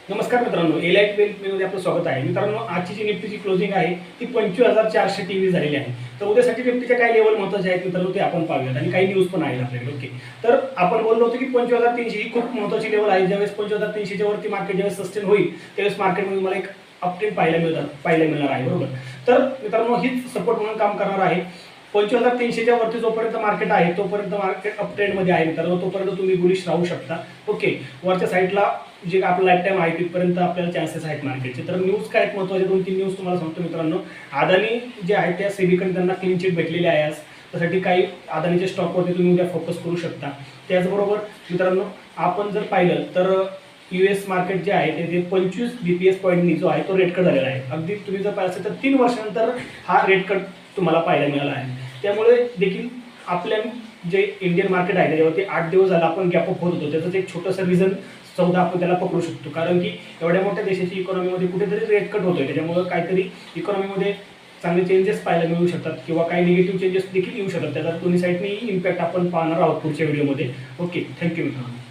नमस्कार मित्रांनो, elite wealth मध्ये आपलं स्वागत आहे. मित्रांनो, आजची जी निफ्टीची क्लोजिंग आहे ती 25,400 टीव्ही झालेली आहे. तर उद्यासाठी निफ्टीच्या काय लेवल महत्त्वाचे आहेत मित्रांनो ते आपण पाहूयात आणि काही न्यूज पण आहेत आपल्याकडे. ओके, तर आपण बोललो होतो की 25,300 ही खूप महत्त्वाची लेवल आहे. ज्यावेळेस 25,300च्या वरती मार्केट ज्यावेळेस सस्टेन होईल त्यावेळेस मार्केटमध्ये मला एक अपट्रेंड पाहायला मिळणार आहे. बरोबर, तर मित्रांनो हीच सपोर्ट म्हणून काम करणार आहे. 25,300च्या वरती जोपर्यंत मार्केट आहे तोपर्यंत मार्केट अपट्रेंडमध्ये आहे मित्रांनो. तोपर्यंत तुम्ही बुलिश राहू शकता. ओके, वरच्या साईडला जे आपलं लाईफ टाईम आहे तिथपर्यंत आपल्याला चान्सेस आहेत मार्केटचे. तर न्यूज काय आहेत महत्त्वाचे 2-3 न्यूज तुम्हाला सांगतो मित्रांनो. अदानी जे आहे त्या सेबीकडे त्यांना क्लीन चिट भेटलेली आहे आज. त्यासाठी काही अदानीच्या स्टॉकवरती तुम्ही उद्या फोकस करू शकता. त्याचबरोबर मित्रांनो, आपण जर पाहिलं तर US मार्केट जे आहे ते 25 BPS पॉईंटनी जो आहे तो रेट कट झालेला आहे. अगदी तुम्ही जर पाहिलं असेल तर 3 वर्षानंतर हा रेट कट तुम्हाला पाहायला मिळाला आहे. त्यामुळे देखील आपल्या जे इंडियन मार्केट आहे त्याच्यावरती 8 दिवस झाला आपण गॅप अप होत होतो. त्याचं एक छोटंसं रिझन 14 आपण त्याला पकडू शकतो. कारण की एवढ्या मोठ्या देशाची इकॉनॉमीमध्ये कुठेतरी रेट कट होतोय. त्याच्यामुळे काहीतरी इकॉनॉमीमध्ये चांगले चेंजेस पाहायला मिळू शकतात किंवा काही निगेटिव्ह चेंजेस देखील येऊ शकतात. त्याचा दोन्ही साईडनी इम्पॅक्ट आपण पाहणार आहोत पुढच्या व्हिडिओमध्ये. ओके, थँक्यू मित्रांनो.